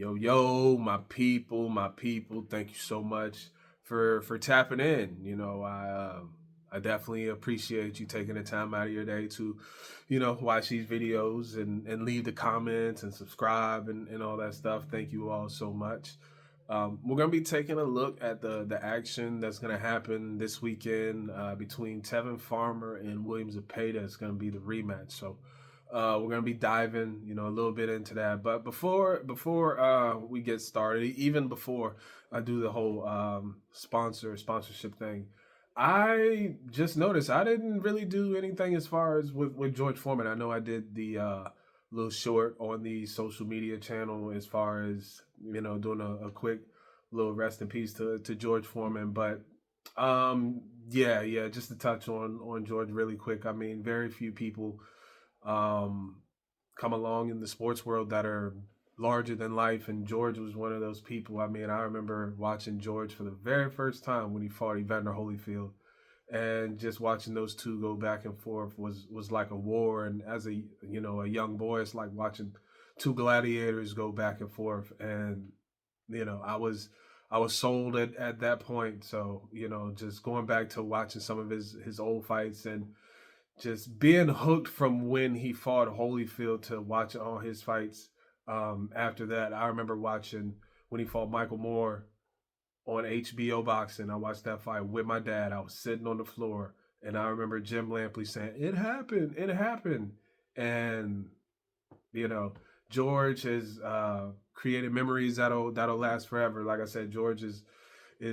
Yo, my people, thank you so much for tapping in. I definitely appreciate you taking the time out of your day to, watch these videos and leave the comments and subscribe and all that stuff. Thank you all so much. We're gonna be taking a look at the action that's gonna happen this weekend between Tevin Farmer and William Zepeda. It's gonna be the rematch. So we're gonna be diving, a little bit into that. But before we get started, even before I do the whole sponsorship thing, I just noticed I didn't really do anything as far as with George Foreman. I know I did the little short on the social media channel as far as doing a quick little rest in peace to George Foreman, but yeah, just to touch on George really quick. I mean, very few people um, come along in the sports world that are larger than life, and George was one of those people. I mean, I remember watching George for the very first time when he fought Evander Holyfield, and just watching those two go back and forth was like a war. And as a young boy, it's like watching two gladiators go back and forth. And I was sold at that point. So just going back to watching some of his old fights and just being hooked from when he fought Holyfield to watching all his fights. After that, I remember watching when he fought Michael Moore on HBO Boxing. I watched that fight with my dad. I was sitting on the floor, and I remember Jim Lampley saying, it happened," and you know, George has created memories that'll last forever. Like I said, George is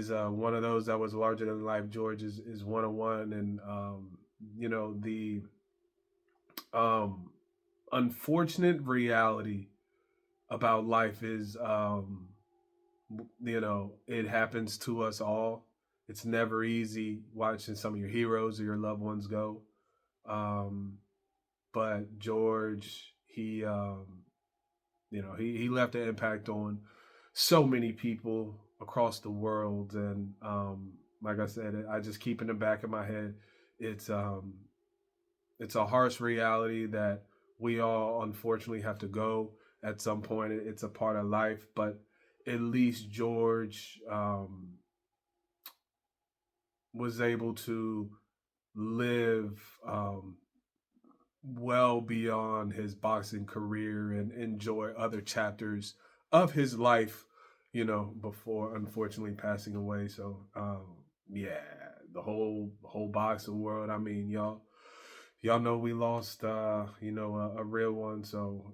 one of those that was larger than life. George is 101, and the um, unfortunate reality about life is it happens to us all. It's never easy watching some of your heroes or your loved ones go. Um, but George, he left an impact on so many people across the world, and like I said, I just keep in the back of my head. It's um, it's a harsh reality that we all unfortunately have to go at some point. It's a part of life, but at least George was able to live well beyond his boxing career and enjoy other chapters of his life, before unfortunately passing away. So, yeah, the whole boxing world. I mean, y'all know we lost, a real one. So,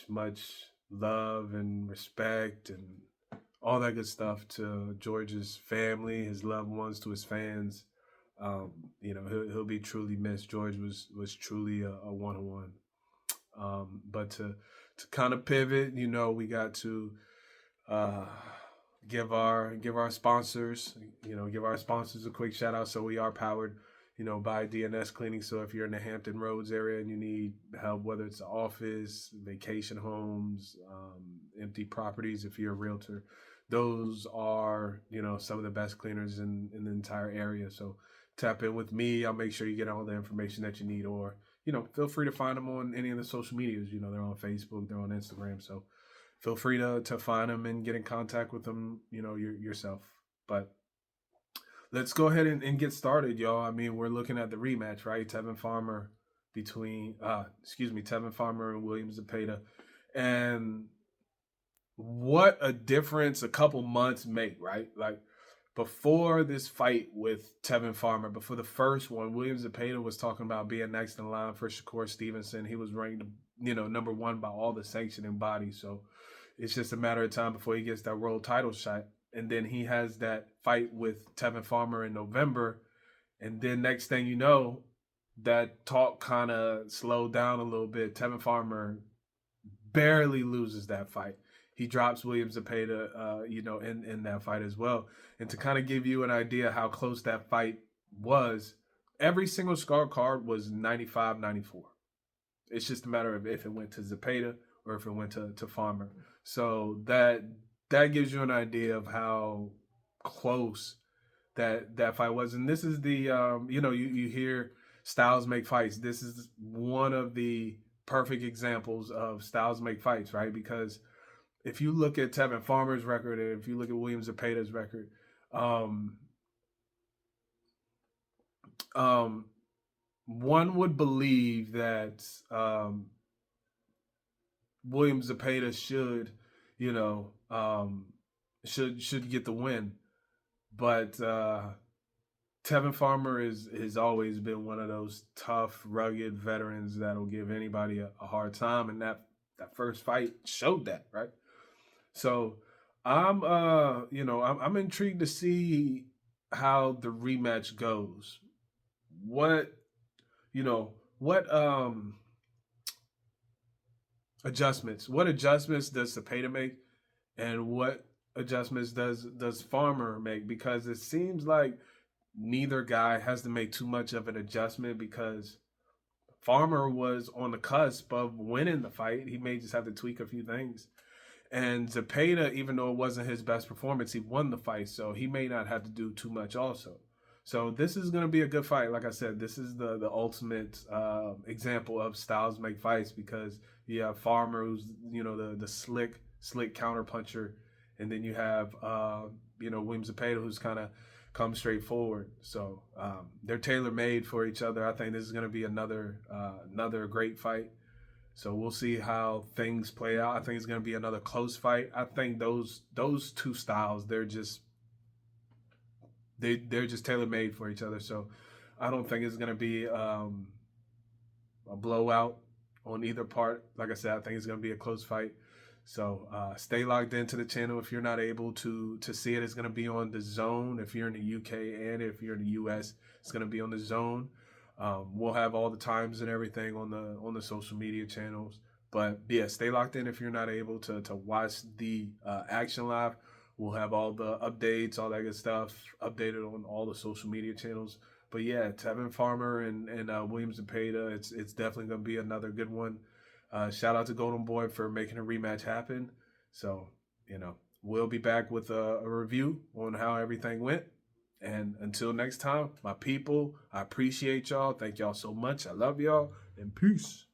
much love and respect and all that good stuff to George's family, his loved ones, to his fans. He'll be truly missed. George was truly a 101. But to kind of pivot, we got to uh, give our sponsors, give our sponsors a quick shout out. So we are powered, by DNS Cleaning. So if you're in the Hampton Roads area and you need help, whether it's office, vacation homes, empty properties, if you're a realtor, those are, some of the best cleaners in the entire area. So tap in with me. I'll make sure you get all the information that you need, or, feel free to find them on any of the social medias. They're on Facebook, they're on Instagram. So feel free to find them and get in contact with them, yourself. But let's go ahead and get started, y'all. I mean, we're looking at the rematch, right? Tevin Farmer and William Zepeda. And what a difference a couple months make, right? Like, before this fight with Tevin Farmer, before the first one, William Zepeda was talking about being next in line for Shakur Stevenson. He was ranked, number one by all the sanctioning bodies. So it's just a matter of time before he gets that world title shot. And then he has that fight with Tevin Farmer in November. And then next thing you know, that talk kind of slowed down a little bit. Tevin Farmer barely loses that fight. He drops William Zepeda, in that fight as well. And to kind of give you an idea how close that fight was, every single scorecard was 95-94. It's just a matter of if it went to Zepeda or if it went to Farmer. So that gives you an idea of how close that fight was. And this is the you hear styles make fights. This is one of the perfect examples of styles make fights, right? Because if you look at Tevin Farmer's record and if you look at William Zepeda's record, um, um, one would believe that William Zepeda should, you know, should get the win, but Tevin Farmer is has always been one of those tough, rugged veterans that'll give anybody a hard time, and that first fight showed that, right? So I'm intrigued to see how the rematch goes. What what adjustments does Cepeda make, and what adjustments does Farmer make? Because it seems like neither guy has to make too much of an adjustment because Farmer was on the cusp of winning the fight. He may just have to tweak a few things. And Zepeda, even though it wasn't his best performance, he won the fight, so he may not have to do too much also. So this is going to be a good fight. Like I said, this is the ultimate example of styles make fights because you have Farmer, who's the slick counter puncher, and then you have William Zepeda, who's kind of come straight forward. So they're tailor made for each other. I think this is going to be another great fight. So we'll see how things play out. I think it's going to be another close fight. I think those two styles they're just tailor made for each other. So I don't think it's going to be a blowout on either part. Like I said, I think it's going to be a close fight. So stay logged into the channel. If you're not able to see it, it's going to be on the Zone. If you're in the UK and if you're in the US, it's going to be on the Zone. We'll have all the times and everything on the social media channels. But yeah, stay locked in if you're not able to watch the action live. We'll have all the updates, all that good stuff updated on all the social media channels. But yeah, Tevin Farmer and William Zepeda, it's definitely going to be another good one. Shout out to Golden Boy for making a rematch happen. So, we'll be back with a review on how everything went. And until next time, my people, I appreciate y'all. Thank y'all so much. I love y'all. And peace.